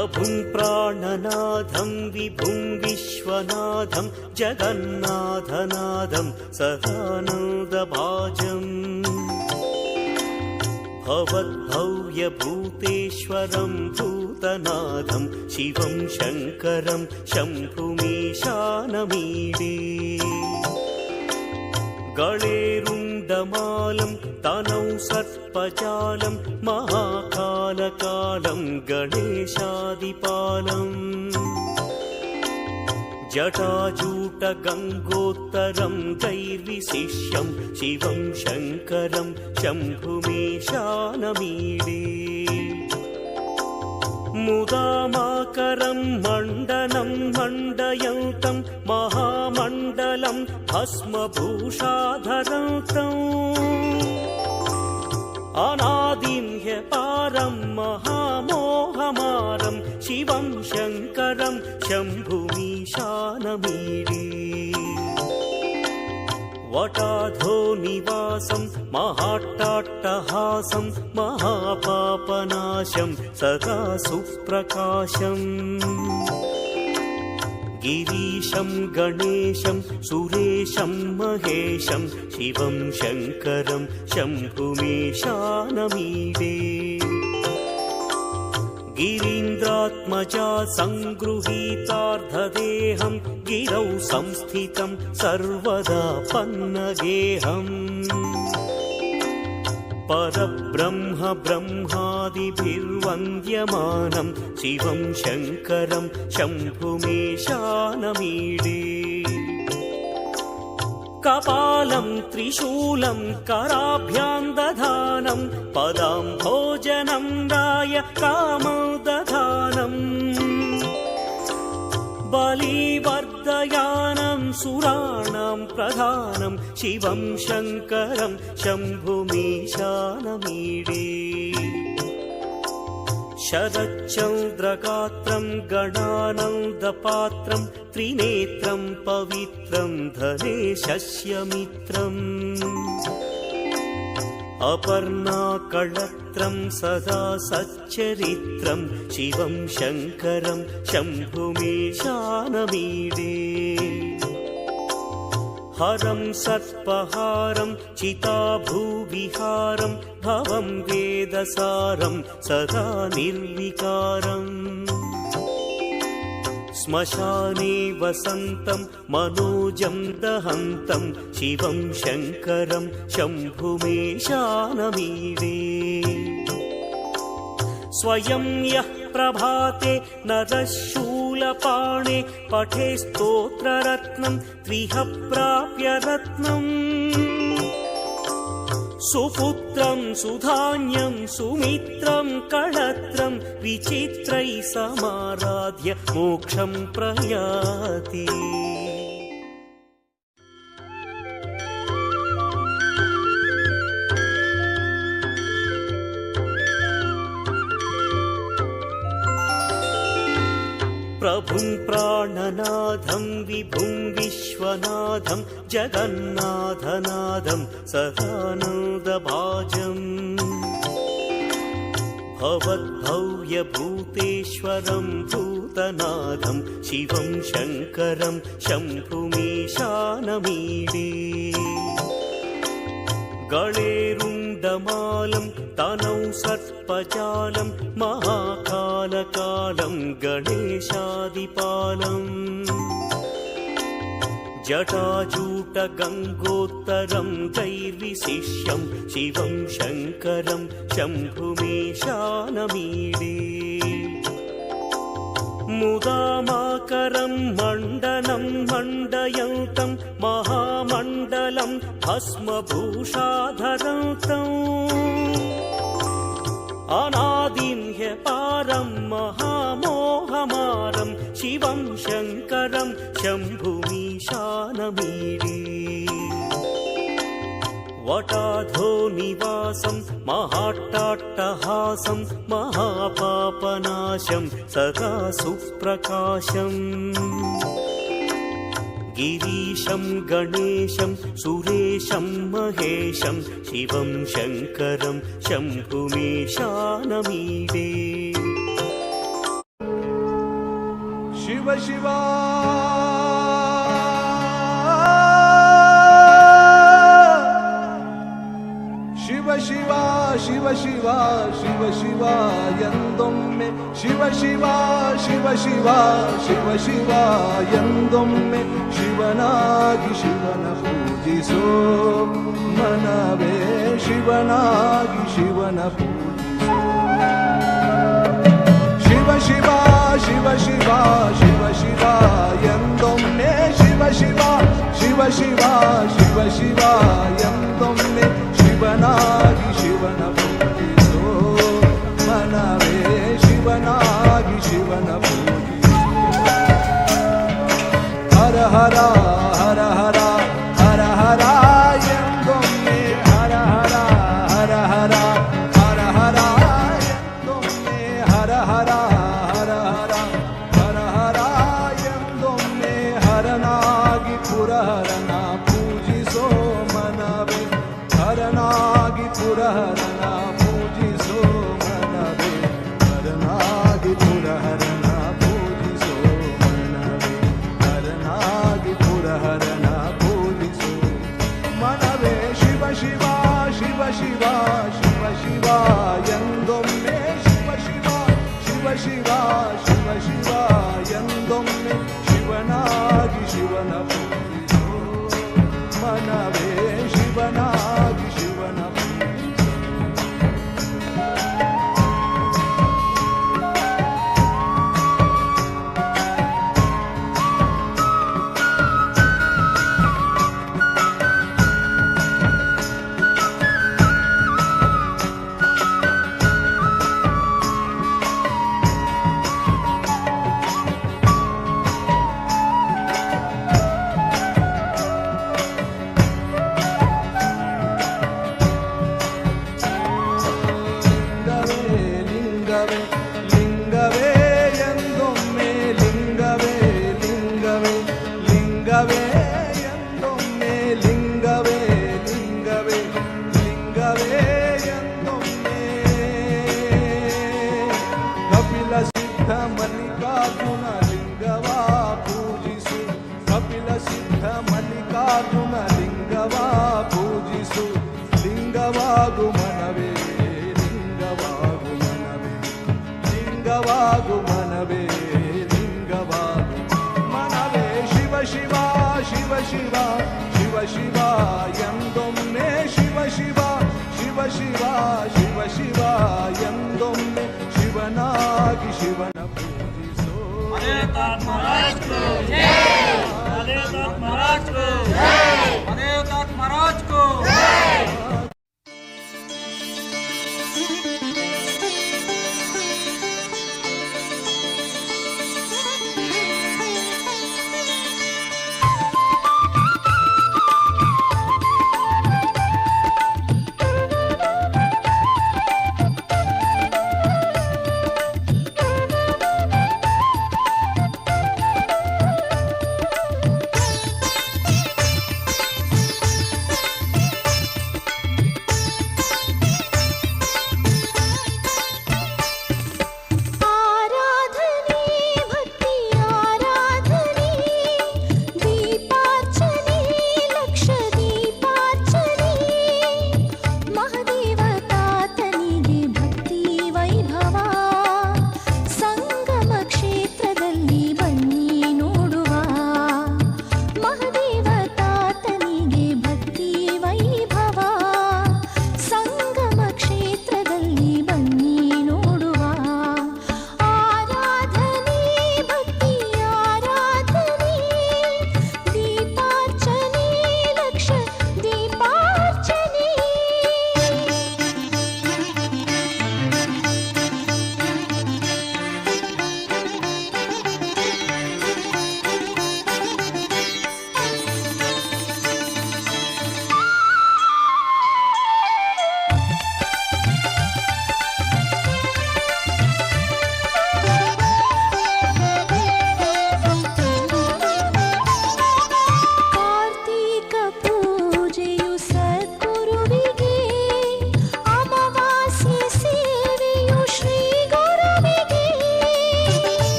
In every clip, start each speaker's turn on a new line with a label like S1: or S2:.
S1: प्रभुं प्राणनाथं विभुं विश्वनाथं जगन्नाथनाथं सदानन्दभाजम् भवद्भव्यभूतेश्वरं भूतनाथं शिवं शङ्करं शम्भुमीशानमीडे गळेरुण्डमालं तनौ सर्पजालं महाकालकालं गणेशादिपालम् जटाजूटगङ्गोत्तरं दैर्विशिष्यं शिवं शङ्करं शम्भुमीशानमीडे मुदामाकरं मण्डनं मण्डयन्तं महामण्डलं भस्मभूषाधरन्तम् अनादिं ह्यपारं महामोहमारं शिवं शङ्करं शम्भुमीशानमीडे वटाधो निवासं महाट्टाट्टहासं महापापनाशं सदा सुप्रकाशम् गिरीशं गणेशं सुरेशं महेशं शिवं शङ्करं शम्भुमीशानमीडे गिरीन्द्रात्मजा सङ्गृहीतार्धदेहं गिरौ संस्थितं सर्वदा पन्नगेहम् परब्रह्म ब्रह्मादिभिर्वन्द्यमानं शिवं शङ्करं शम्भुमीशानमीडे कपालं त्रिशूलं कराभ्यां दधानं पदाम्भोजनं राय कामोदधानम् बलिवर्धयानं सुराणां प्रधानं शिवं शङ्करं शम्भुमीशानमीडे शरच्चन्द्रगात्रं गणानन्दपात्रं त्रिनेत्रं पवित्रं धनेशस्य मित्रम् अपर्णाकळत्रं सदा सच्चरित्रं शिवं शङ्करं शम्भुमीशानमीडे हरं सर्पहारं चिताभूविहारं भवं वेदसारं सदा निर्विकारम् श्मशाने वसन्तं मनोजं दहन्तं शिवं शङ्करं शम्भुमीशानमीडे स्वयं यः प्रभाते नरः शूलपाणे पठे स्तोत्ररत्नं त्विह प्राप्य रत्नम् सुपुत्रं सुधान्यं सुमित्रं कळत्रं विचित्रैः समाराध्य मोक्षं प्रयाति प्रभुं प्राणनाथं विभुं विश्वनाथं जगन्नाथनाथं सदानन्दभाजम् भवद्भव्यभूतेश्वरं भूतनाथं शिवं शङ्करं शम्भुमीशानमीडे गळेरुण्डमालं तनौ सर्पजालं महाकालकालं गणेशादिपालम् जटाजूटगङ्गोत्तरं दैर्विशिष्यं शिवं शङ्करं शम्भुमीशानमीडे मुदामाकरं मण्डनं मण्डयन्तं महामण्डलं भस्मभूषाधरन्तम् अनादिं ह्यपारं महामोहमारं शिवं शङ्करं शम्भुमीशानमीडे वटाधो निवासं महाट्टाट्टहासं महापापनाशं सदा सुप्रकाशम् गिरीशं गणेशं सुरेशं महेशं शिवं शङ्करं शम्भुमीशानमीडे
S2: ಶಿವ ಶಿವ ಶಿವ ಶಿವ ಶಿವ ಶಿವ ಶಿವ ಎಂದೊಮ್ಮೆ ಶಿವ ಶಿವ ಶಿವ ಶಿವ ಶಿವ ಶಿವ ಎಂದೊಮ್ಮೆ ಶಿವನಾಗಿ ಶಿವನ ಪೂಜಿಸೋ ಮನವೇ ಶಿವನಾಗಿ ಶಿವನ ಪೂಜಿಸೋ ಶಿವ ಶಿವ ಶಿವ ಶಿವ ಶಿವ ಶಿವ ಎಂದೊಮ್ಮೆ ಶಿವ ಶಿವ ಶಿವ ಶಿವ ಶಿವ ಶಿವ ಎಂದೊಮ್ಮೆ ಶಿವನಾಗಿ ಶಿವನ ಪೂಜಿಸೋ ಮನವೇ ಶಿವನಾಗಿ ಶಿವನ ಪೂಜಿಸೋ ಹರ ಹರ ಹರ ಹರ ಹರ ಹರ ಎಂದೊಮ್ಮೆ ಹರ ಹರ ಹರ ಹರ ಹರ ಹರ ಎಂದೊಮ್ಮೆ ಹರ ಹರ ಹರ ಹರ ಹರ ಹರ ಎಂದೊಮ್ಮೆ ಹರನಾಗಿ ಪುರಹರನ ಪೂಜಿಸೋ ಮನವೇ ಹರನಾಗಿ ಪುರಹರನ ಪೂಜಿಸೋ ಮನವೇ ಹರನಾಗಿ ಪುರಹರನ ಪೂಜಿಸೋ ಮನವೇ ಹರನಾಗಿ ಪುರಹರನ ಪೂಜಿಸೋ ಮನವೇ ಶಿವ ಶಿವ ಶಿವ ಶಿವ ಶಿವ ಶಿವ ಎಂದೊಮ್ಮೆ ಶಿವ ಶಿವ ಶಿವ ಶಿವ ಶಿವ ಶಿವ ಎಂದೊಮ್ಮೆ ಶಿವನಾಗಿ ಶಿವನ ಪೂಜಿಸೋ ಮನವೇ ಶಿವನಾಗಿ ಶಿವನ ಪೂಜಿಸೋ ಲಿಂಗವೇ ಲಿಂಗವೇ ಎಂದೊಮ್ಮೆ ಲಿಂಗವೇ ಲಿಂಗವೇ ಲಿಂಗವೇ ಎಂದೊಮ್ಮೆ ಲಿಂಗವೇ ಲಿಂಗವೇ ಲಿಂಗವೇ ಎಂದೊಮ್ಮೆ ಕಪಿಲ ಸಿದ್ಧ ಮಲ್ಲಿಕಾರ್ಜುನ ಲಿಂಗವಾ ಪೂಜಿಸು ಕಪಿಲ ಸಿದ್ಧ ಮಲ್ಲಿಕಾರ್ಜುನ ಲಿಂಗವಾ ಪೂಜಿಸು ಲಿಂಗವಾಗು ಮನವೇ ಲಿಂಗವಾಗು ಮನವೇ ಲಿಂಗವಾಗು ಮನವೇ ಲಿಂಗವಾಗು ಮನವೇ ಶಿವ ಶಿವ ಶಿವ ಶಿವ ಶಿವ ಶಿವ ಎಂದೊಮ್ಮೆ ಶಿವ ಶಿವ ಶಿವ ಶಿವ ಶಿವ ಶಿವ ಎಂದೊಮ್ಮೆ ಶಿವನಾಗಿ ಶಿವನ ಪೂಜಿಸೋ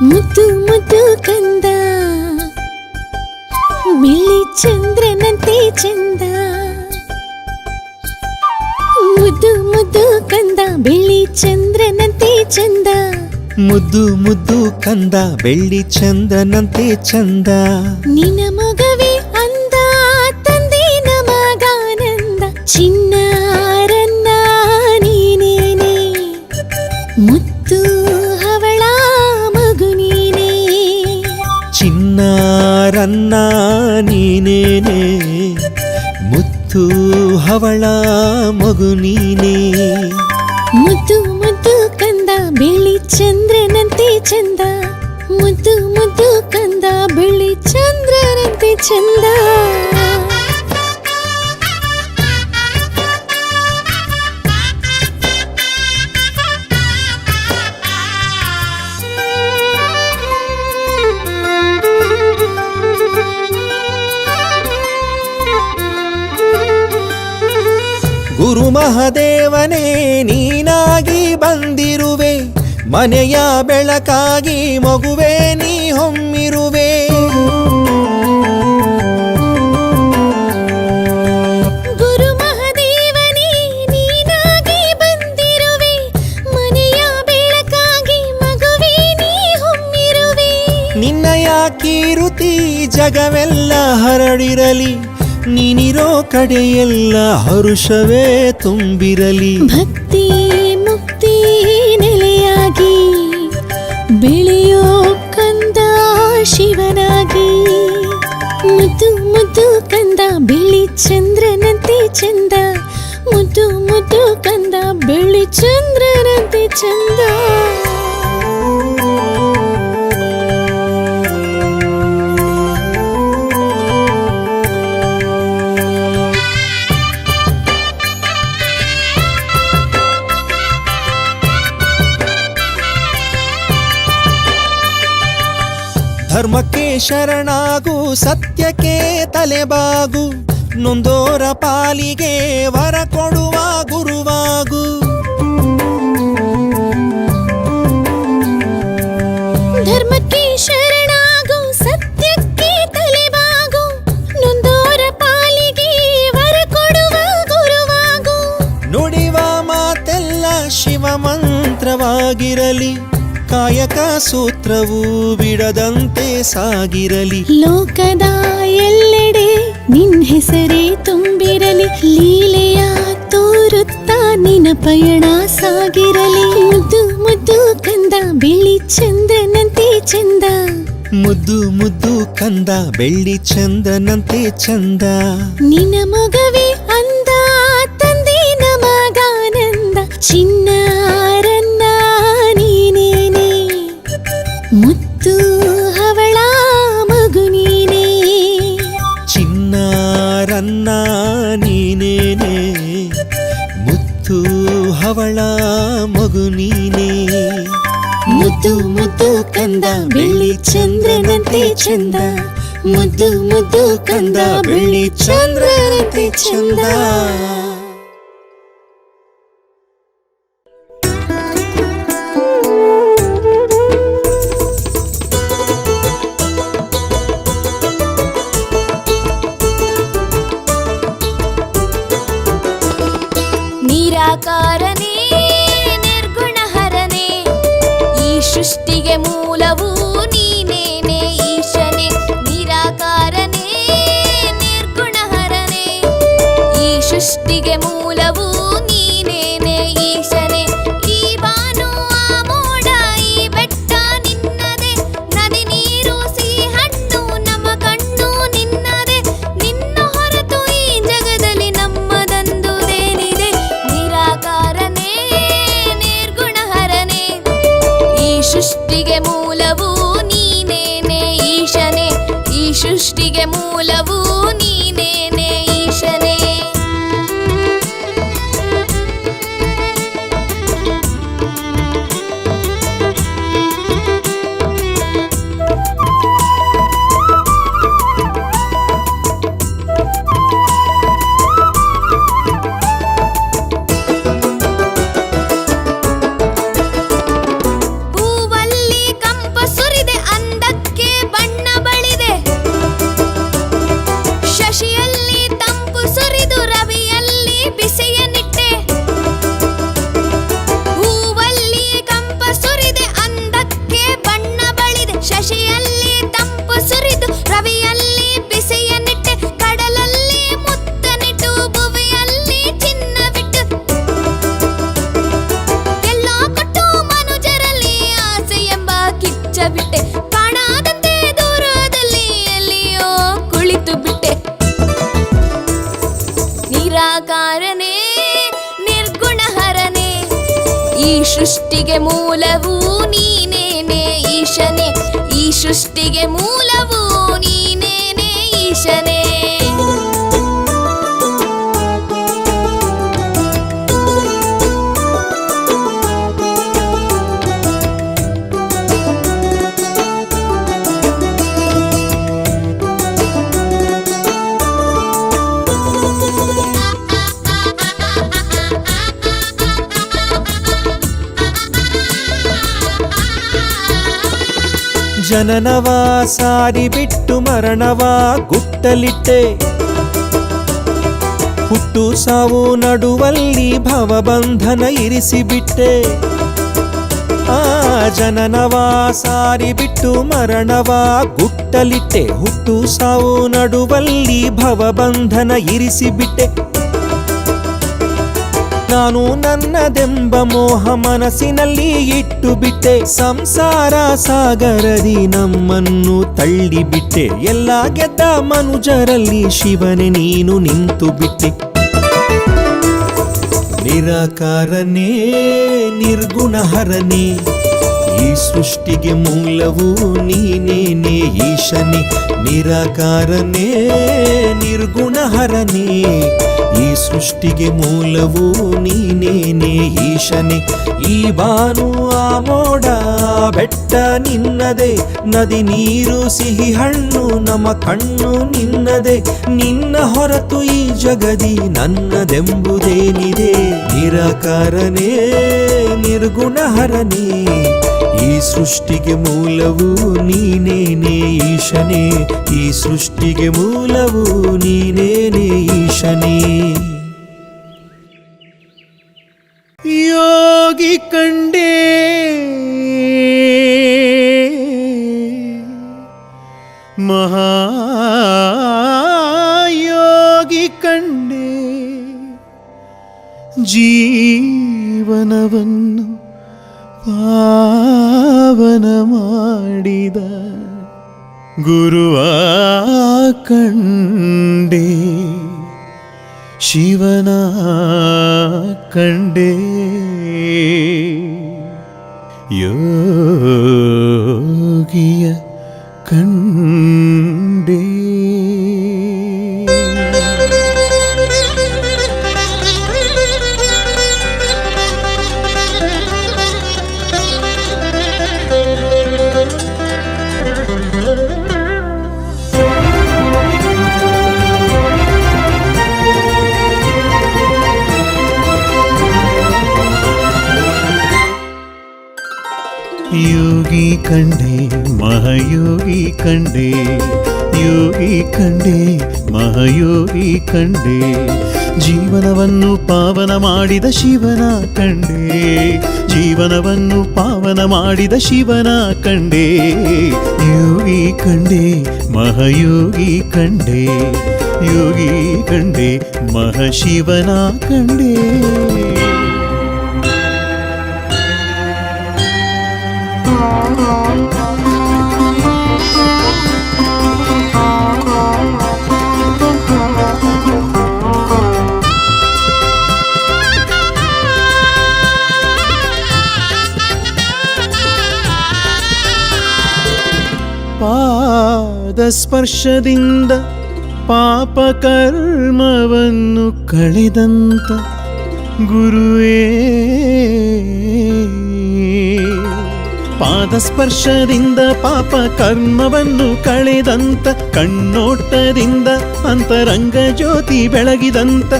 S3: ಮುದ್ದು ಮುದ್ದು ಕಂದ ಬೆಳ್ಳಿ ಚಂದ್ರನಂತೆ ಚಂದ. ಮುದ್ದು ಮುದ್ದು ಕಂದ ಬೆಳ್ಳಿ ಚಂದ್ರನಂತೆ ಚಂದ.
S4: ಮುದ್ದು ಮುದ್ದು ಕಂದ ಬೆಳ್ಳಿ ಚಂದನಂತೆ ಚಂದ.
S3: ನಿನ್ನ ಮೊಗವೇ ಅಂದ ತಂದೆ ನಮಗಾನಂದ. ಚಿನ್ನಾರನ್ನ ನೀನೇನೆ ಮುತ್ತು ಹವಳ ಮಗು ನೀನೇ.
S4: ಚಿನ್ನಾರನ್ನ ನೀನೇನೆ ಮುತ್ತು ಹವಳ ಮಗು ನೀನೇ.
S3: ಮುದ್ದು ಮುದ್ದು ಕಂದ ಬೆಳ್ಳಿ ಚಂದ್ರನಂತೆ ಚಂದ. ಮುದ್ದು ಮುದ್ದು ಕಂದ ಬೆಳ್ಳಿ ಚಂದ್ರನಂತೆ ಚಂದ.
S4: ಗುರು ಮಹಾದೇವನೇ ನೀನಾಗಿ ಬಂದಿರುವೆ, ಮನೆಯ ಬೆಳಕಾಗಿ ಮಗುವೆ ನೀ ಹೊಮ್ಮಿರುವೆ.
S3: ಗುರು ಮಹಾದೇವನೇ ನೀನಾಗಿ ಬಂದಿರುವೆ, ಮನೆಯ ಬೆಳಕಾಗಿ ಮಗುವೆ ನೀ ಹೊಮ್ಮಿರುವೆ.
S4: ನಿನ್ನಯ ಕೀರುತಿ ಜಗವೆಲ್ಲ ಹರಡಿರಲಿ, ನೀನಿರೋ ಕಡೆಯೆಲ್ಲ ಹರುಷವೇ ತುಂಬಿರಲಿ.
S3: ಭಕ್ತಿ ಮುಕ್ತಿ ನೆಲೆಯಾಗಿ ಬೆಳೆಯೋ ಕಂದ ಶಿವನಾಗಿ. ಮುದ್ದು ಮುದ್ದು ಕಂದ ಬೆಳ್ಳಿ ಚಂದ್ರನಂತೆ ಚಂದ. ಮುದ್ದು ಮುದ್ದು ಕಂದ ಬೆಳ್ಳಿ ಚಂದ್ರನಂತೆ ಚಂದ.
S4: ಧರ್ಮಕ್ಕೆ ಶರಣಾಗು, ಸತ್ಯಕ್ಕೆ ತಲೆಬಾಗು, ನೊಂದೋರ ಪಾಲಿಗೆ ವರ ಕೊಡುವ ಗುರುವಾಗು.
S3: ಧರ್ಮಕ್ಕೆ ಶರಣಾಗು, ಸತ್ಯಕ್ಕೆ ತಲೆಬಾಗು, ನೊಂದೋರ ಪಾಲಿಗೆ ವರ ಕೊಡುವ ಗುರುವಾಗು.
S4: ನುಡಿವ ಮಾತೆಲ್ಲ ಶಿವ ಮಂತ್ರವಾಗಿರಲಿ, ಕಾಯಕ ಸೂತ್ರವು ಬಿಡದಂತೆ ಸಾಗಿರಲಿ.
S3: ಲೋಕದ ಎಲ್ಲೆಡೆ ನಿನ್ ಹೆಸರೇ ತುಂಬಿರಲಿ, ಲೀಲೆಯ ತೋರುತ್ತಾ ನಿನ್ನ ಪಯಣ ಸಾಗಿರಲಿ. ಮುದ್ದು ಮುದ್ದು ಕಂದ ಬೆಳ್ಳಿ ಚಂದ್ರನಂತೆ ಚಂದ.
S4: ಮುದ್ದು ಮುದ್ದು ಕಂದ ಬೆಳ್ಳಿ ಚಂದನಂತೆ ಚಂದ.
S3: ನಿನ್ನ ಮೊಗವೇ ಅಂದ ತಂದೆ ನಮಗಾನಂದ. ಚಿನ್ನಾರನ್ನ ನೀನೇನೆ ಮುತ್ತು ಹವಳ ಮಗು ನೀನೇ.
S4: ಚಿನ್ನಾರನ್ನ ನೀನೇನೆ ಮುತ್ತು ಹವಳ ಮಗು ನೀನೇ.
S3: ಮುದ್ದು ಮುದ್ದು ಕಂದ ಬೆಳ್ಳಿ ಚಂದ್ರನಂತೆ ಚಂದ. ಮುದ್ದು ಮುದ್ದು ಕಂದ ಬೆಳ್ಳಿ ಚಂದ್ರನಂತೆ ಚಂದ.
S5: ನಿರಾಕಾರನೇ ನಿರ್ಗುಣಹರನೇ, ಈ ಸೃಷ್ಟಿಗೆ ಮೂಲವೂ ನೀನೇನೆ ಈಶನೇ. ನಿರಾಕಾರನೇ ನಿರ್ಗುಣಹರನೇ, ಈ ಸೃಷ್ಟಿಗೆ ಮೂಲವೂ ನೀನೇನೆ ಈಶನೇ. ಈ ಬಾನು ಆ ಮೋಡ ಈ ಬೆಟ್ಟ ನಿನ್ನದೆ, ನದಿ ನೀರು ಸಿಹಿ ಹಣ್ಣು ನಮ್ಮ ಕಣ್ಣು ನಿನ್ನದೆ. ನಿನ್ನ ಹೊರತು ಈ ಜಗದಲ್ಲಿ ನಮ್ಮದಂದುದೇನಿದೆ. ನಿರಾಕಾರನೇ ನಿರ್ಗುಣಹರನೇ, ಈ ಸೃಷ್ಟಿಗೆ ಮೂಲವೂ ನೀನೇನೆ ಈಶನೇ. ಈ ಸೃಷ್ಟಿಗೆ ಮೂಲವೂ ನೀನೇನೆ ಈಶನೇ. ಹೂವಲ್ಲಿ ಕಂಪ ಸುರಿ ಸೃಷ್ಟಿಗೆ ಮೂಲವೂ ನೀನೇನೆ ಈಶನೇ ಈ ಸೃಷ್ಟಿಗೆ ಮೂಲವೂ ನೀನೇನೆ ಈಶನೇ
S4: ಜನನವ ಸಾರಿ ಬಿಟ್ಟು ಮರಣವ ಗುಟ್ಟಲಿಟ್ಟೆ ಹುಟ್ಟು ಸಾವು ನಡುವಲ್ಲಿ ಭವಬಂಧನ ಇರಿಸಿಬಿಟ್ಟೆ ಆ ಜನನವ ಸಾರಿ ಬಿಟ್ಟು ಮರಣವ ಗುಟ್ಟಲಿಟ್ಟೆ ಹುಟ್ಟು ಸಾವು ನಡುವಲ್ಲಿ ಭವಬಂಧನ ಇರಿಸಿಬಿಟ್ಟೆ ನಾನು ನನ್ನದೆಂಬ ಮೋಹ ಮನಸ್ಸಿನಲ್ಲಿ ಇಟ್ಟು ಬಿಟ್ಟೆ ಸಂಸಾರ ಸಾಗರದಿ ನಮ್ಮನ್ನು ತಳ್ಳಿಬಿಟ್ಟೆ ಎಲ್ಲ ಗೆದ್ದ ಮನುಜರಲ್ಲಿ ಶಿವನೇ ನೀನು ನಿಂತು ಬಿಟ್ಟೆ ನಿರಾಕಾರನೇ ನಿರ್ಗುಣಹರನೇ ಈ ಸೃಷ್ಟಿಗೆ ಮೂಲವೂ ನೀನೇನೆ ಈಶನೇ ನಿರಾಕಾರನೇ ನಿರ್ಗುಣಹರನೇ ಈ ಸೃಷ್ಟಿಗೆ ಮೂಲವೂ ನೀನೇನೆ ಈಶನೇ ಈ ಬಾನು ಆ ಮೋಡ ಬೆಟ್ಟ ನಿನ್ನದೇ ನದಿ ನೀರು ಸಿಹಿ ಹಣ್ಣು ನಮ್ಮ ಕಣ್ಣು ನಿನ್ನದೇ ನಿನ್ನ ಹೊರತು ಈ ಜಗದಿ ನನ್ನದೆಂಬುದೇನಿದೆ ನಿರಾಕಾರನೇ ನಿರ್ಗುಣಹರನೇ ಈ ಸೃಷ್ಟಿಗೆ ಮೂಲವೂ ನೀನೇನೆ ಈಶನೇ ಈ ಸೃಷ್ಟಿಗೆ ಮೂಲವೂ ನೀನೇನೆ ಈಶನೇ ಯೋಗಿ ಕಂಡೇ ಮಹಾಯೋಗಿ ಕಂಡೇ ಜೀವನವನ್ನು ಪಾವನ ಮಾಡಿದ ಗುರುವ ಕಂಡೇ ಶಿವನ ಕಂಡೇ ಯೋಗಿಯ ಕಂಡೇ ಯೋಗಿ ಕಂಡೆ ಮಹಾಯೋಗಿ ಕಂಡೆ ಯೋಗಿ ಕಂಡೆ ಮಹಾಯೋಗಿ ಕಂಡೆ ಜೀವನವನ್ನು ಪಾವನ ಮಾಡಿದ ಶಿವನ ಕಂಡೆ ಜೀವನವನ್ನು ಪಾವನ ಮಾಡಿದ ಶಿವನ ಕಂಡೆ ಯೋಗಿ ಕಂಡೆ ಮಹಾಯೋಗಿ ಕಂಡೆ ಯೋಗಿ ಕಂಡೆ ಮಹಾಶಿವನ ಕಂಡೆ ಪಾದಸ್ಪರ್ಶದಿಂದ ಪಾಪ ಕರ್ಮವನ್ನು ಕಳೆದಂತ ಗುರುವೇ ಪಾದಸ್ಪರ್ಶದಿಂದ ಪಾಪ ಕರ್ಮವನ್ನು ಕಳೆದಂತ ಕಣ್ಣೋಟದಿಂದ ಅಂತರಂಗ ಜ್ಯೋತಿ ಬೆಳಗಿದಂತ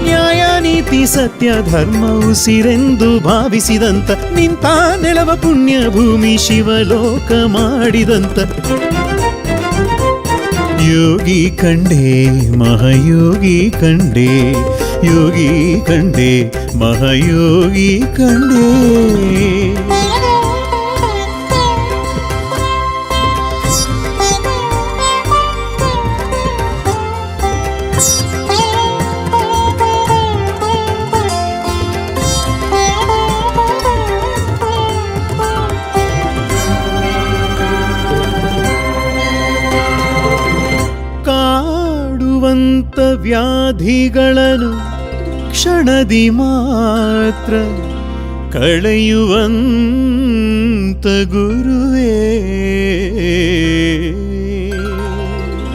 S4: ನ್ಯಾಯ ನೀತಿ ಸತ್ಯ ಧರ್ಮ ಉಸಿರೆಂದು ಭಾವಿಸಿದಂತ ನಿಂತ ನೆಲವ ಪುಣ್ಯ ಭೂಮಿ ಶಿವಲೋಕ ಮಾಡಿದಂತ ಯೋಗಿ ಕಂಡೆ ಮಹಾಯೋಗಿ ಕಂಡೆ ಯೋಗಿ ಕಂಡೆ ಮಹಾಯೋಗಿ ಕಂಡೆ ಕಾಡುವಂತ ವ್ಯಾಧಿಗಳನ್ನು ಕ್ಷ ಕ್ಷಣದಿ ಮಾತ್ರ ಕಳೆಯುವಂತ ಗುರುವೇ,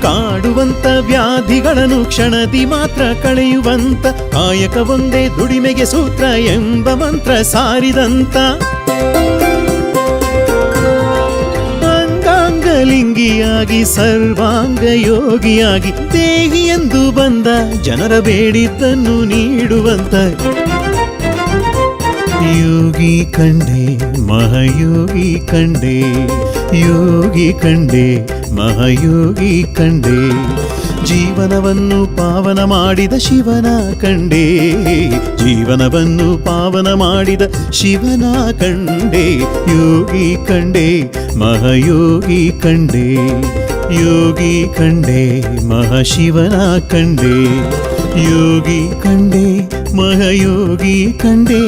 S4: ಕಾಡುವಂತ ವ್ಯಾಧಿಗಳನ್ನು ಕ್ಷಣದಿ ಮಾತ್ರ ಕಳೆಯುವಂತ ಕಾಯಕ ಒಂದೇ ದುಡಿಮೆಗೆ ಸೂತ್ರ ಎಂಬ ಮಂತ್ರ ಸಾರಿದಂತ ಅಂಗಾಂಗಲಿಂಗಿಯಾಗಿ ಸರ್ವಾಂಗ ಯೋಗಿಯಾಗಿ ದೇಹಿ ಎಂದು ಬಂದ ಜನರ ಬೇಡಿದ್ದನ್ನು ನೀಡುವಂತ ಯೋಗಿ ಕಂಡೆ ಮಹಾಯೋಗಿ ಕಂಡೆ, ಯೋಗಿ ಕಂಡೆ ಮಹಾಯೋಗಿ ಕಂಡೆ, ಜೀವನವನ್ನು ಪಾವನ ಮಾಡಿದ ಶಿವನ ಕಂಡೆ, ಜೀವನವನ್ನು ಪಾವನ ಮಾಡಿದ ಶಿವನ ಕಂಡೆ, ಯೋಗಿ ಕಂಡೆ ಮಹಾಯೋಗಿ ಕಂಡೆ, ಯೋಗಿ ಕಂಡೆ ಮಹಾಶಿವನ ಕಂಡೆ, ಯೋಗಿ ಕಂಡೆ ಮಹಾಯೋಗಿ ಕಂಡೆ,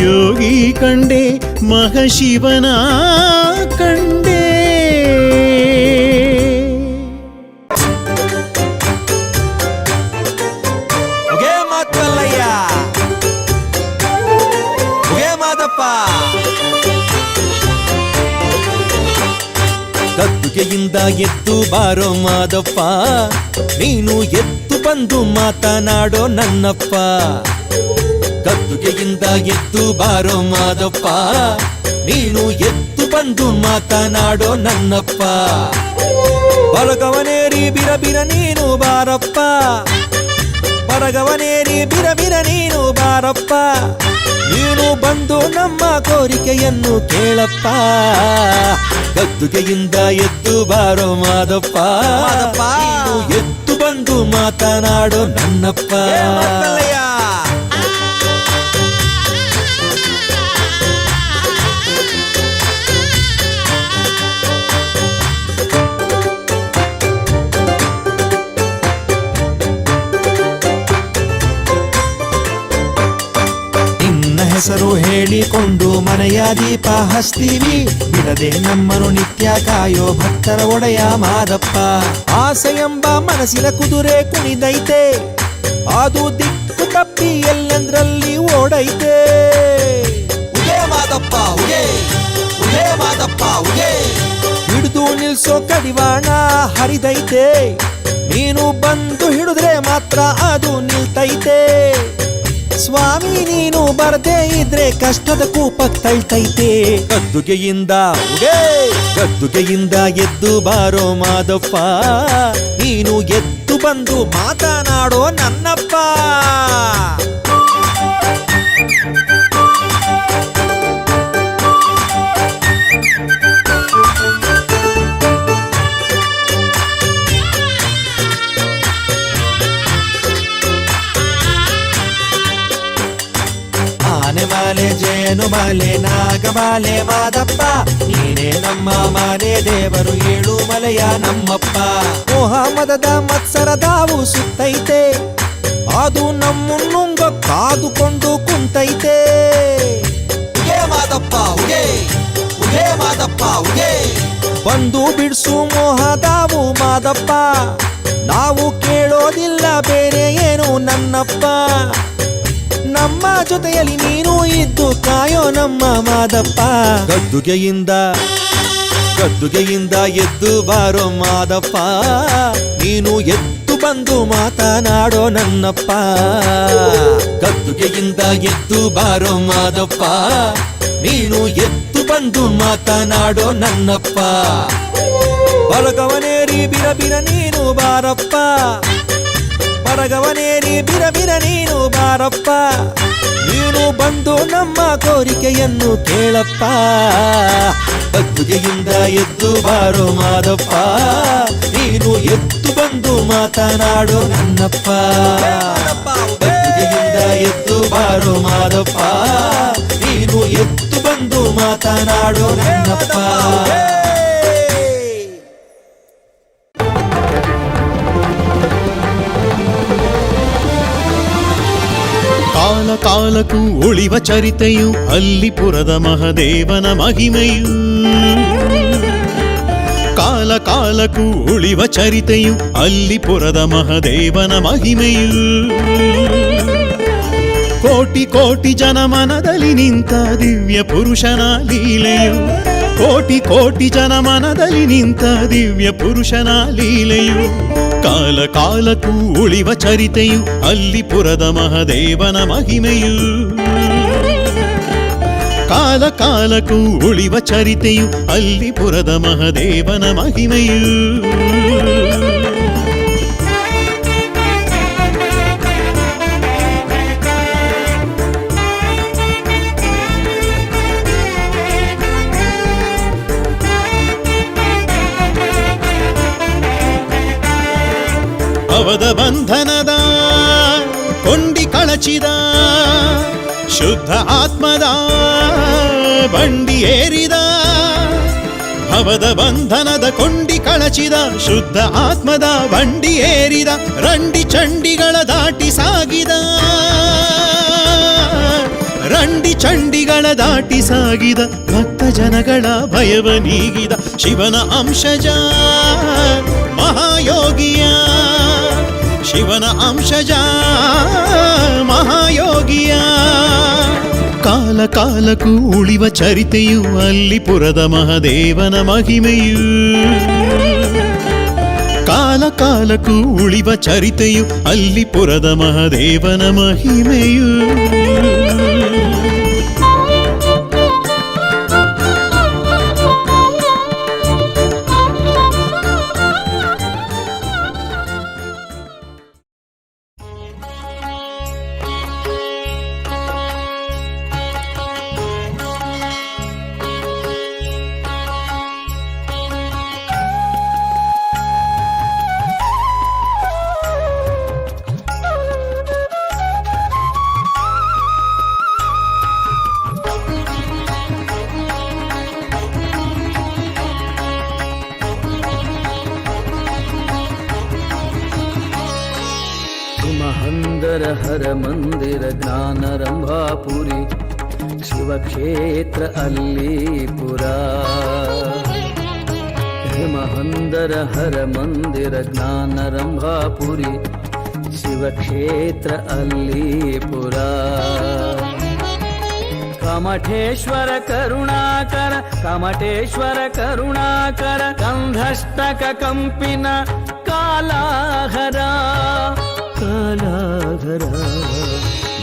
S4: ಯೋಗಿ ಕಂಡೆ ಮಹಾಶಿವನ ಕಂಡೆ.
S6: ಗದ್ದುಗೆಯಿಂದ ಎದ್ದು ಬಾರೋ ಮಾದಪ್ಪ, ನೀನು ಎದ್ದು ಬಂದು ಮಾತನಾಡೋ ನನ್ನಪ್ಪ. ಗದ್ದುಗೆಯಿಂದ ಎದ್ದು ಬಾರೋ ಮಾದಪ್ಪ, ನೀನು ಎದ್ದು ಬಂದು ಮಾತನಾಡೋ ನನ್ನಪ್ಪ. ಬರಗವನೇರಿ ಬಿರಬಿರ ನೀನು ಬಾರಪ್ಪ, ಬರಗವನೇರಿ ಬಿರಬಿರ ನೀನು ಬಾರಪ್ಪ, ನೀನು ಬಂದು ನಮ್ಮ ಕೋರಿಕೆಯನ್ನು ಕೇಳಪ್ಪ. ಗದ್ದುಗೆಯಿಂದ ಎದ್ದು ಬಾರೋ ಮಾದಪ್ಪ, ನೀನು ಎದ್ದು ಬಂದು ಮಾತನಾಡೋ ನನ್ನಪ್ಪ. ಹೆಸರು ಹೇಳಿಕೊಂಡು ಮನೆಯ ದೀಪ ಹಚ್ತೀವಿ, ಬಿಡದೆ ನಮ್ಮನು ನಿತ್ಯ ಕಾಯೋ ಭಕ್ತರ ಒಡೆಯ ಮಾದಪ್ಪ. ಆಸೆ ಎಂಬ ಮನಸ್ಸಿನ ಕುದುರೆ ಕುಣಿದೈತೆ, ಅದು ದಿಕ್ಕು ತಪ್ಪಿ ಎಲ್ಲಂದ್ರಲ್ಲಿ ಓಡೈತೆ. ಉಗೇ ಮಾದಪ್ಪ ಉಗೇ, ಉಗೇ ಮಾದಪ್ಪ ಉಗೇ, ಹಿಡಿದು ನಿಲ್ಸೋ ಕಡಿವಾಣ ಹರಿದೈತೆ, ನೀನು ಬಂದು ಹಿಡಿದ್ರೆ ಮಾತ್ರ ಅದು ನಿಲ್ತೈತೆ. ಸ್ವಾಮಿ ನೀನು ಬರದೇ ಇದ್ರೆ ಕಷ್ಟದ ಕೂಪ ತಳ್ತೈತೆ. ಗದ್ದುಗೆಯಿಂದ ಉಗೇ, ಗದ್ದುಗೆಯಿಂದ ಎದ್ದು ಬಾರೋ ಮಾದಪ್ಪ, ನೀನು ಎದ್ದು ಬಂದು ಮಾತನಾಡೋ ನನ್ನಪ್ಪ. ಮಾಲೆ ಜೇನು ಮಾಲೆ ನಾಗಮಾಲೆ ಮಾದಪ್ಪ, ನೀನೇ ನಮ್ಮ ಮಾಲೆ ದೇವರು ಏಳು ಮಲೆಯ ನಮ್ಮಪ್ಪ. ಮೋಹಮದದ ಮತ್ಸರದಾವು ಸುತ್ತೈತೆ, ಅದು ನಮ್ಮನ್ನುಂಗ ಕಾದುಕೊಂಡು ಕುಂತೈತೆ. ಉಗೇ ಮಾದಪ್ಪ ಉಗೇ, ಉಗೇ ಮಾದಪ್ಪ ಉಗೇ, ಬಂದು ಬಿಡ್ಸು ಮೋಹದಾವು ಮಾದಪ್ಪ, ನಾವು ಕೇಳೋದಿಲ್ಲ ಬೇರೆ ಏನು ನನ್ನಪ್ಪ. ನಮ್ಮ ಜೊತೆಯಲ್ಲಿ ನೀನು ಇದ್ದು ಕಾಯೋ ನಮ್ಮ ಮಾದಪ್ಪ. ಗದ್ದುಗೆಯಿಂದ, ಗದ್ದುಗೆಯಿಂದ ಎದ್ದು ಬಾರೋ ಮಾದಪ್ಪ, ನೀನು ಎದ್ದು ಬಂದು ಮಾತನಾಡೋ ನನ್ನಪ್ಪ. ಗದ್ದುಗೆಯಿಂದ ಎದ್ದು ಬಾರೋ ಮಾದಪ್ಪ, ನೀನು ಎದ್ದು ಬಂದು ಮಾತನಾಡೋ ನನ್ನಪ್ಪ. ಬಲಗವನೇರಿ ಬಿರಬಿರ ನೀನು ಬಾರಪ್ಪ, ಬರಗವನೇರಿ ಬಿರಬಿರ ನೀನು ಬಾರಪ್ಪ, ನೀನು ಬಂದು ನಮ್ಮ ಕೋರಿಕೆಯನ್ನು ಕೇಳಪ್ಪ. ಗದ್ದುಗೆಯಿಂದ ಎದ್ದು ಬಾರೋ ಮಾದಪ್ಪ, ನೀನು ಎದ್ದು ಬಂದು ಮಾತನಾಡೋ ನನ್ನಪ್ಪ. ಗದ್ದುಗೆಯಿಂದ ಎದ್ದು ಬಾರೋ ಮಾದಪ್ಪ, ನೀನು ಎದ್ದು ಬಂದು ಮಾತನಾಡೋ ನನ್ನಪ್ಪ.
S4: ಕಾಲ ಕಾಲಕ್ಕೂ ಉಳಿವ ಚರಿತೆಯು ಅಲ್ಲಿಪುರದ ಮಹದೇವನ ಮಹಿಮೆಯು, ಕಾಲ ಕಾಲಕ್ಕೂ ಉಳಿವ ಚರಿತೆಯು ಅಲ್ಲಿಪುರದ ಮಹದೇವನ ಮಹಿಮೆಯು. ಕೋಟಿ ಕೋಟಿ ಜನ ಮನದಲ್ಲಿ ನಿಂತ ದಿವ್ಯ ಪುರುಷನ ಲೀಲೆಯು, ಕೋಟಿ ಕೋಟಿ ಜನ ಮನದಲ್ಲಿ ನಿಂತ ದಿವ್ಯ ಪುರುಷನ ಲೀಲೆಯು, ಕಾಲ ಕಾಲಕ್ಕೂ ಉಳಿವ ಚರಿತೆಯು ಅಲ್ಲಿ ಪುರದ ಮಹದೇವನ ಮಹಿಮೆಯು, ಕಾಲ ಕಾಲಕ್ಕೂ ಉಳಿವ ಚರಿತೆಯು ಅಲ್ಲಿ ಪುರದ ಮಹದೇವನ ಮಹಿಮೆಯು. ಭವದ ಬಂಧನದ ಕೊಂಡಿ ಕಳಚಿದ ಶುದ್ಧ ಆತ್ಮದ ಬಂಡಿ ಏರಿದ, ಭವದ ಬಂಧನದ ಕೊಂಡಿ ಕಳಚಿದ ಶುದ್ಧ ಆತ್ಮದ ಬಂಡಿ ಏರಿದ, ರಂಡಿ ಚಂಡಿಗಳ ದಾಟಿ ಸಾಗಿದ, ರಂಡಿ ಚಂಡಿಗಳ ದಾಟಿ ಸಾಗಿದ, ಭಕ್ತ ಜನಗಳ ಭಯವ ನೀಗಿದ ಶಿವನ ಅಂಶಜ ಮಹಾಯೋಗಿಯ, ಶಿವನ ಅಂಶಜ ಮಹಾಯೋಗಿಯ, ಕಾಲ ಕಾಲಕ್ಕೂ ಉಳಿವ ಚರಿತೆಯು ಅಲ್ಲಿ ಪುರದ ಮಹದೇವನ ಮಹಿಮೆಯು, ಕಾಲ ಕಾಲಕ್ಕೂ ಉಳಿವ ಚರಿತೆಯು ಅಲ್ಲಿ ಪುರದ ಮಹದೇವನ ಮಹಿಮೆಯು.
S7: ಮಹಂದರ ಹರ ಮಂದಿರ ಜ್ಞಾನರಂಭಾಪುರಿ ಶಿವಕ್ಷೇತ್ರ ಅಲ್ಲಿಪುರ. ಮಹಂದರ ಹರ ಮಂದಿರ ಜ್ಞಾನರಂಭಾಪುರಿ ಶಿವಕ್ಷೇತ್ರ ಅಲ್ಲಿಪುರ. ಕಮಠೇಶ್ವರ ಕರುಣಾಕರ ಕಮಠೇಶ್ವರ ಕರುಣಾಕರ ಕಂಧಷ್ಟಕ ಕಂಪಿನ ಕಾಲಾಹರ ಕಾಲಾಘರ.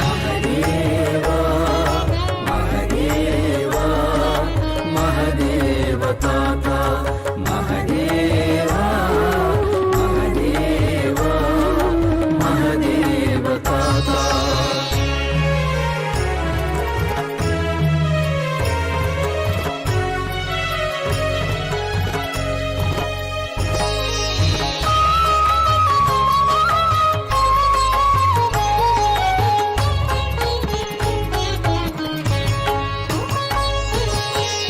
S7: ಮಹದೇವ ಮಹದೇವ ಮಹದೇವ ತಾತ ಮಹದೇವ ಮಹದೇವ ಮಹದೇವ ತಾತ.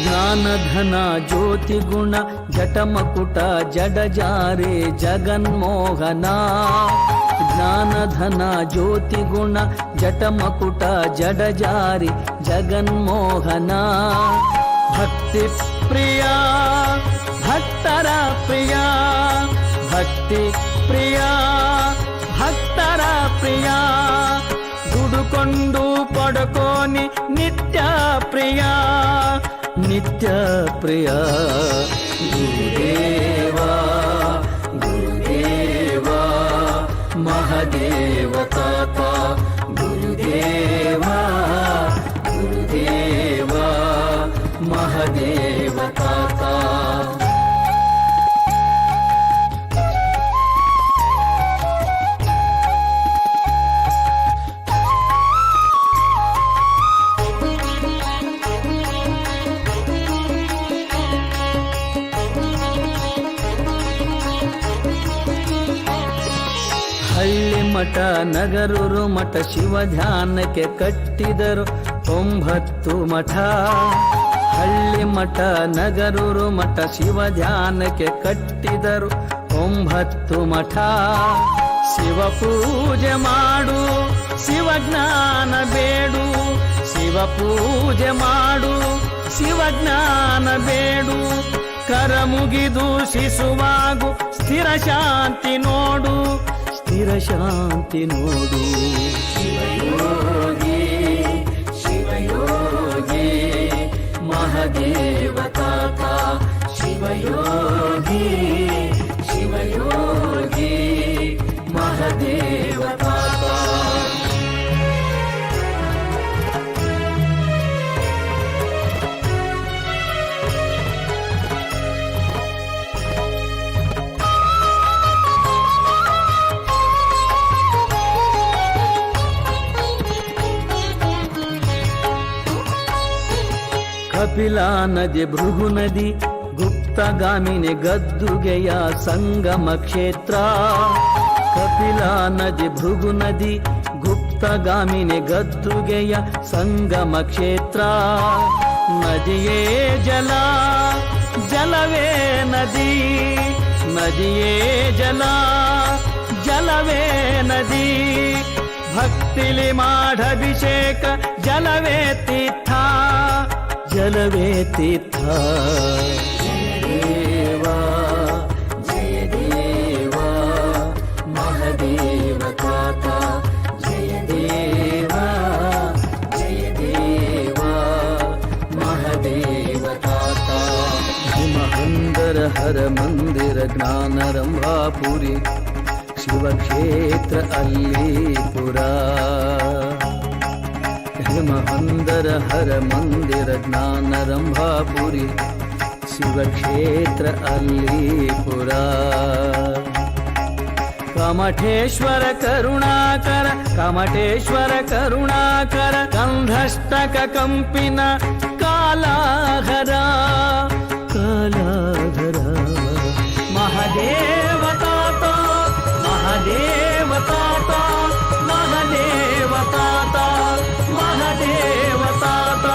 S7: ಜ್ಞಾನಧನ ಜ್ಯೋತಿ ಗುಣ ಜಟಮಕುಟ ಜಡಜಾರೆ ಜಗನ್ಮೋಹನ. ಜ್ಞಾನಧನ ಜ್ಯೋತಿ ಗುಣ ಜಟಮಕುಟ ಜಡಜಾರಿ ಜಗನ್ಮೋಹನ. ಭಕ್ತಿ ಪ್ರಿಯ ಭಕ್ತರ ಪ್ರಿಯ ಭಕ್ತಿ ಪ್ರಿಯ ಭಕ್ತರ ಪ್ರಿಯ. ದುಡುಕೊಂಡು ಪಡ್ಕೋನಿ ನಿತ್ಯ ಪ್ರಿಯ ನಿತ್ಯ ಪ್ರಿಯ. ಗುರುದೇವ ಗುರುದೇವ ಮಹದೇವ ತಾತ ಗುರುದೇವ ಗುರುದೇವ ಮಹದೇವ ತಾತ. ಹಳ್ಳಿ ಮಠ ನಗರೂರು ಮಠ ಶಿವ ಧ್ಯಾನಕ್ಕೆ ಕಟ್ಟಿದರು 9 ಮಠ. ಹಳ್ಳಿ ಮಠ ನಗರೂರು ಮಠ ಶಿವ ಧ್ಯಾನಕ್ಕೆ ಕಟ್ಟಿದರು 9 ಮಠ. ಶಿವ ಪೂಜೆ ಮಾಡು ಶಿವ ಜ್ಞಾನ ಬೇಡು ಶಿವ ಪೂಜೆ ಮಾಡು ಶಿವ ಜ್ಞಾನ ಬೇಡು. ಕರ ಮುಗಿದು ಶಿಶುವಾಗು ಸ್ಥಿರ ಶಾಂತಿ ನೋಡು ಸ್ಥಿರ ಶಾಂತಿ ನೋಡು. ಶಿವಯೋಗಿ ಶಿವಯೋಗಿ ಶಿವಯೋಗಿ ಮಹದೇವ ತಾತ. ಕಪಿಲಾ ನದಿ ಭೃಗು ನದಿ ಗುಪ್ತಗಾಮಿನಿ ಗದ್ದುಗೆಯ ಸಂಗಮ ಕ್ಷೇತ್ರ. ಕಪಿಲಾ ನದಿ ಭೃಗು ನದಿ ಗುಪ್ತಗಾಮಿನಿ ಗದ್ದುಗೆಯ ಸಂಗಮ ಕ್ಷೇತ್ರ. ನದಿಯೇ ಜಲ ಜಲವೇ ನದಿ, ನದಿಯೇ ಜಲ ಜಲವೇ ನದಿ. ಭಕ್ತಿಲಿ ಮಾಡಭಿಷೇಕ ಜಲವೇ ತೀರ್ಥ, ಜಲವೇ ತೀರ್ಥ. ದೇವ ಜಯ ದೇವ ಮಹದೇವ ತಾತ. ಜಯ ದೇವ ಜಯ ದೇವ ಮಹದೇವ ತಾತ. ಹಿಮಹಂದರ ಹರ ಮಂದಿರ ಜ್ಞಾನರಂಭಾಪುರಿ ಶಿವಕ್ಷೇತ್ರ ಅಲ್ಲಿಪುರ. ಹಿಮಹಂದರ ಹರ ಮಂದಿರ ಜ್ಞಾನರಂಭಾಪುರಿ ಶಿವಕ್ಷೇತ್ರ ಅಲ್ಲಿಪುರ. ಕಮಠೇಶ್ವರ ಕರುಣಾಕರ ಕಮಠೇಶ್ವರ ಕರುಣಾಕರ ಕಂಧಷ್ಟಕ ಕಂಪಿನ ಕಾಲಾಹರ ಕಾಲಾಹರ. ಮಹದೇವ ತಾತ ಮಹದೇವ ತಾತ ಮಹದೇವ ತಾತ ಮಹದೇವ ತಾತ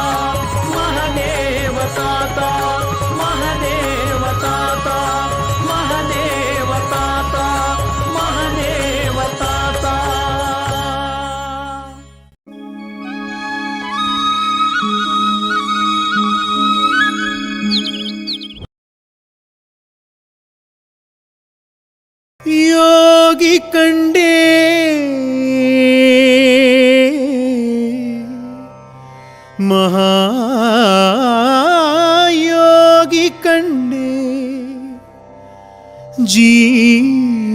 S7: ಮಹದೇವ ತಾತ ಮಹದೇವ ತಾತ ಮಹದೇವ ತಾತ ಮಹದೇವ ತಾತ.
S4: ಯೋಗಿ ಕಂಡೇ ಮಹಾಯೋಗಿ ಕಂಡೇ. ಜೀವನವನ್ನು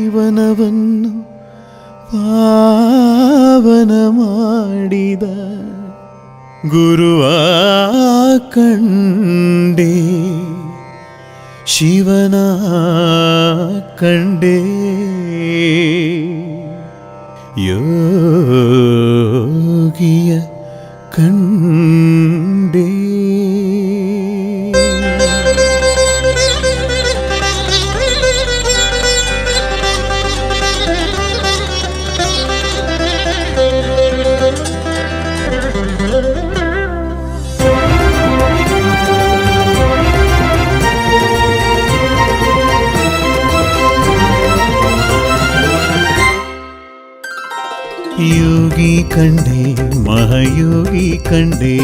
S4: ಪಾವನ ಮಾಡಿದ ಗುರುವ ಕಂಡೇ. ಶಿವನ ಕಂಡೇ ಯೋಗಿಯ ಕಂಡೇ. ಯೋಗಿ ಕಂಡೇ ಮಹಾಯೋಗಿ ಕಂಡೇ,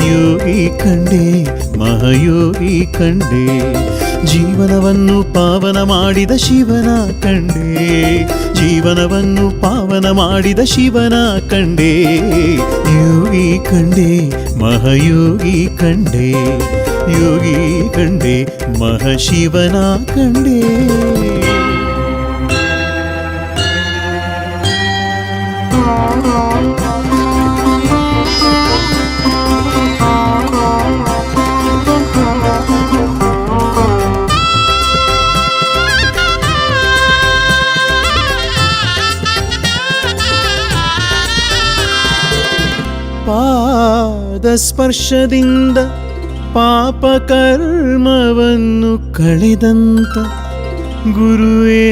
S4: ಯೋಗಿ ಕಂಡೇ ಮಹಾಯೋಗಿ ಕಂಡೇ. ಜೀವನವನ್ನು ಪಾವನ ಮಾಡಿದ ಶಿವನ ಕಂಡೇ, ಜೀವನವನ್ನು ಪಾವನ ಮಾಡಿದ ಶಿವನ ಕಂಡೇ. ಯೋಗಿ ಕಂಡೇ ಮಹಾಯೋಗಿ ಕಂಡೇ, ಯೋಗಿ ಕಂಡೇ ಮಹಾಶಿವನ ಕಂಡೇ. ಪಾದ ಸ್ಪರ್ಶದಿಂದ ಪಾಪ ಕರ್ಮವನ್ನು ಕಳೆದಂತ ಗುರುವೇ,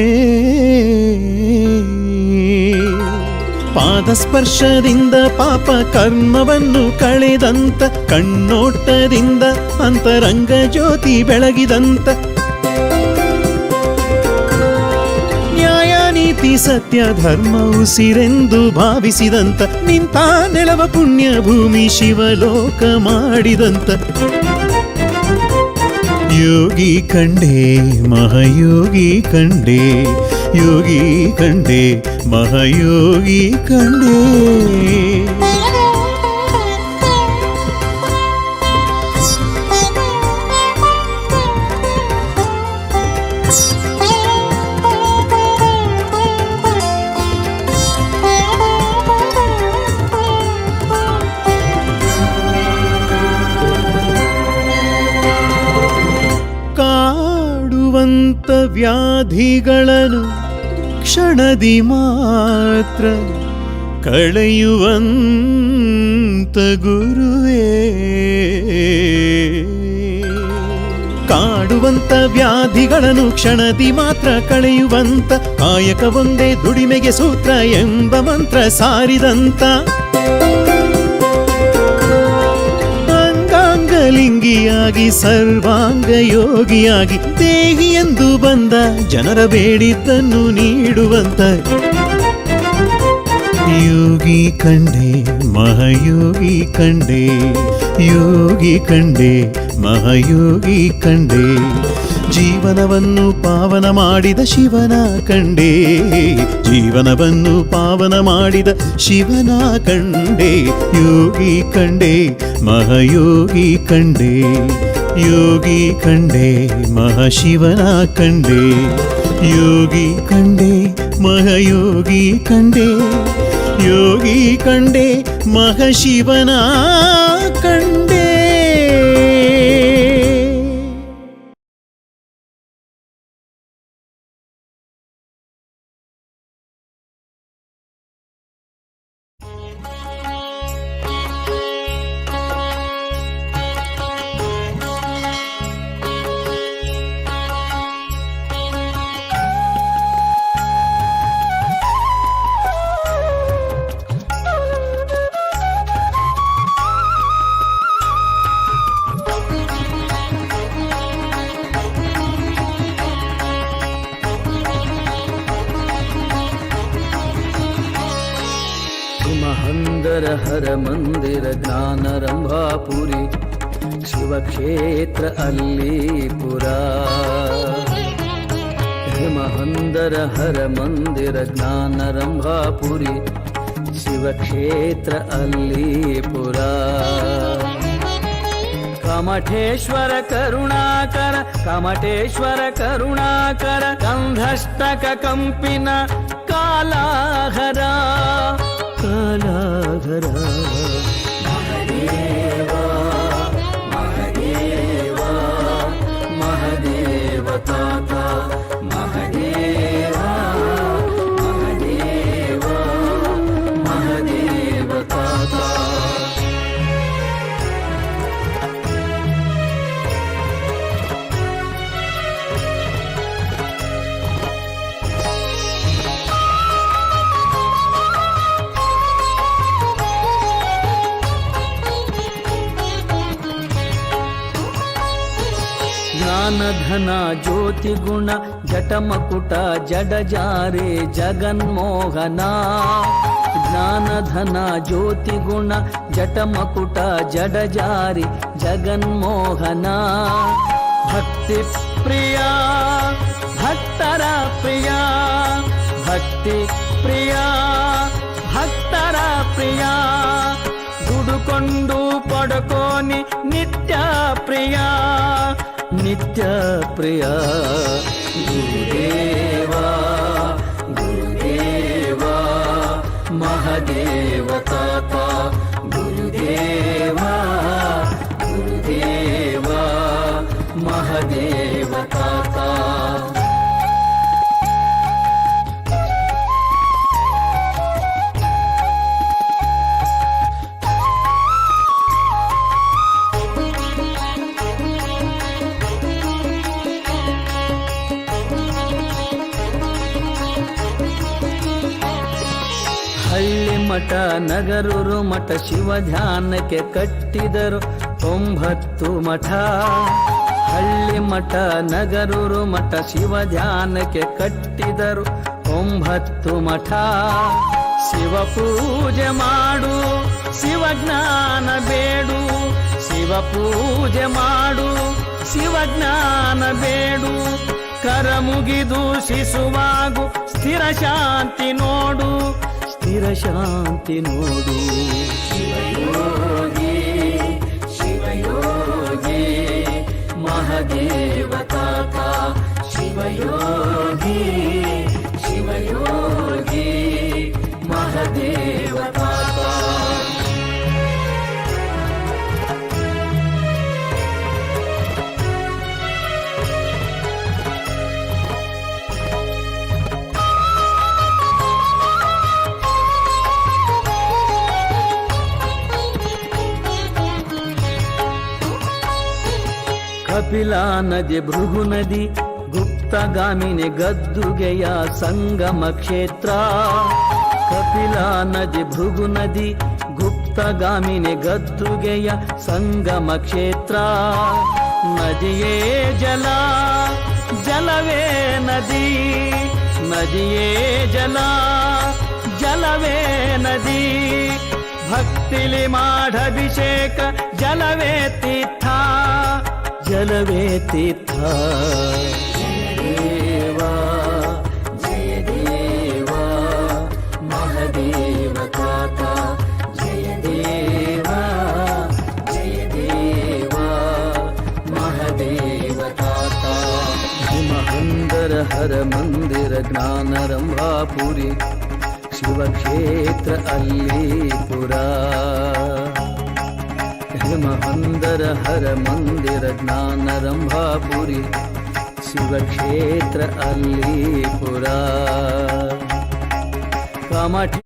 S4: ಪಾದ ಸ್ಪರ್ಶದಿಂದ ಪಾಪ ಕರ್ಮವನ್ನು ಕಳೆದಂತ ಕಣ್ಣೋಟದಿಂದ ಅಂತರಂಗ ಜ್ಯೋತಿ ಬೆಳಗಿದಂತ ನ್ಯಾಯ ನೀತಿ ಸತ್ಯ ಧರ್ಮ ಉಸಿರೆಂದು ಭಾವಿಸಿದಂತ ನಿಂತ ನೆಲವ ಪುಣ್ಯ ಭೂಮಿ ಶಿವಲೋಕ ಮಾಡಿದಂತ ಯೋಗಿ ಕಂಡೇ ಮಹಾಯೋಗಿ ಕಂಡೇ, ಯೋಗಿ ಕಂಡೇ ಮಹಾಯೋಗಿ ಕಂಡೇ. ವ್ಯಾಧಿಗಳನ್ನು ಕ್ಷಣದಿ ಮಾತ್ರ ಕಳೆಯುವಂತ ಗುರುವೇ, ಕಾಡುವಂತ ವ್ಯಾಧಿಗಳನ್ನು ಕ್ಷಣದಿ ಮಾತ್ರ ಕಳೆಯುವಂತ ಕಾಯಕವೊಂದೇ ದುಡಿಮೆಗೆ ಸೂತ್ರ ಎಂಬ ಮಂತ್ರ ಸಾರಿದಂತ ಅಂಗಾಂಗಲಿಂಗಿಯಾಗಿ ಸರ್ವಾಂಗ ಯೋಗಿಯಾಗಿ ದೇಹಿ ಎಂದು ಬಂದ ಜನರ ಬೇಡಿದ್ದನ್ನು ನೀಡುವಂತ ಯೋಗಿ ಕಂಡೆ ಮಹಾಯೋಗಿ ಕಂಡೆ, ಯೋಗಿ ಕಂಡೆ ಮಹಾಯೋಗಿ ಕಂಡೆ, ಜೀವನವನ್ನು ಪಾವನ ಮಾಡಿದ ಶಿವನ ಕಂಡೆ, ಜೀವನವನ್ನು ಪಾವನ ಮಾಡಿದ ಶಿವನ ಕಂಡೆ, ಯೋಗಿ ಕಂಡೆ ಮಹಾಯೋಗಿ ಕಂಡೆ, ಯೋಗಿ ಕಂಡೆ ಮಹಾಶಿವನ ಕಂಡೆ, ಯೋಗಿ ಕಂಡೆ ಮಹಾಯೋಗಿ ಕಂಡೆ, ಯೋಗಿ ಕಂಡೆ ಮಹಾಶಿವನ ಕಂಡೆ.
S7: ಮಹಂದರ ಹರ ಮಂದಿರ ಜ್ಞಾನರಂಭಾಪುರಿ ಶಿವಕ್ಷೇತ್ರ ಅಲ್ಲಿಪುರ. ಮಹಂದರ ಹರ ಮಂದಿರ ಜ್ಞಾನರಂಭಾಪುರಿ ಶಿವಕ್ಷೇತ್ರ ಅಲ್ಲಿಪುರ. ಕಮಠೇಶ್ವರ ಕರುಣಾಕರ ಕಮಠೇಶ್ವರ ಕರುಣಾಕರ ಕಂಧಷ್ಟಕ ಕಂಪಿನ ಕಾಲಾಹರ ಕಾಲಾಹರ. ಮಹದೇವ ಮಹದೇವ ಮಹದೇವ ತಾತ ಮಹದೇವ ಮಹದೇವ ಮಹದೇವ ತಾತ. ಜ್ಞಾನಧನ ಜ್ಯೋತಿ ಗುಣ ಜಟಮಕುಟ ಜಡಜಾರೆ ಜಗನ್ಮೋಹನ. ಜ್ಞಾನಧನ ಜ್ಯೋತಿ ಗುಣ ಜಟಮಕುಟ ಜಡಜಾರಿ ಜಗನ್ಮೋಹನ. ಭಕ್ತಿ ಪ್ರಿಯ ಭಕ್ತರ ಪ್ರಿಯ ಭಕ್ತಿ ಪ್ರಿಯ ಭಕ್ತರ ಪ್ರಿಯ. ದುಡುಕೊಂಡು ಪಡ್ಕೋನಿ ನಿತ್ಯ ಪ್ರಿಯ ನಿತ್ಯ ಪ್ರಿಯ. ಗುರುದೇವ ಗುರುದೇವ ಮಹದೇವ ತಾತ ಗುರುದೇವ ಗುರುದೇವ ಮಹದೇವ ತಾತ. ಹಳ್ಳಿ ಮಠ ನಗರೂರು ಮಠ ಶಿವ ಧ್ಯಾನಕ್ಕೆ ಕಟ್ಟಿದರು 9 ಮಠ. ಹಳ್ಳಿ ಮಠ ನಗರೂರು ಮಠ ಶಿವ ಧ್ಯಾನಕ್ಕೆ ಕಟ್ಟಿದರು 9 ಮಠ. ಶಿವ ಪೂಜೆ ಮಾಡು ಶಿವಜ್ಞಾನ ಬೇಡು ಶಿವ ಪೂಜೆ ಮಾಡು ಶಿವಜ್ಞಾನ ಬೇಡು. ಕರ ಮುಗಿದು ಶಿಶುವಾಗು ಸ್ಥಿರ ಶಾಂತಿ ನೋಡು ಸ್ಥಿರ ಶಾಂತಿ ನೋಡು. ಶಿವಯೋಗಿ ಶಿವಯೋಗಿ ಮಹದೇವ ತಾತ ಶಿವಯೋಗಿ ಶಿವಯೋಗಿ ಮಹದೇವ ತಾತ. ಕಪಿಲಾ ನದಿ ಭೃಗು ನದಿ ಗುಪ್ತಗಾಮಿನಿ ಗದ್ದುಗೆಯ ಸಂಗಮ ಕ್ಷೇತ್ರ. ಕಪಿಲಾ ನದಿ ಭೃಗು ನದಿ ಗುಪ್ತಗಾಮಿನಿ ಗದ್ದುಗೆಯ ಸಂಗಮ ಕ್ಷೇತ್ರ. ನದಿಯೇ ಜಲ ಜಲವೇ ನದಿ, ನದಿಯೇ ಜಲ ಜಲವೇ ನದಿ. ಭಕ್ತಿಲಿ ಮಾಡಭಿಷೇಕ ಜಲವೇ ತೀರ್ಥ, ಜಲವೇ ತೀರ್ಥ. ದೇವಾ ಜಯ ದೇವಾ ಮಹದೇವ ತಾತ, ಜಯ ದೇವಾ ಜಯ ದೇವಾ ಮಹದೇವ ತಾತ. ಹಿಮಹಂದರ ಹರ ಮಂದಿರ ಜ್ಞಾನರಂಭಾಪುರಿ ಶಿವಕ್ಷೇತ್ರ ಅಲ್ಲಿಪುರ. ಹಿಮಹಂದರ ಹರ ಮಂದಿರ ಜ್ಞಾನರಂಭಾಪುರಿ ಶಿವಕ್ಷೇತ್ರ ಅಲ್ಲಿಪುರ. ಕಾಮಾಠಿ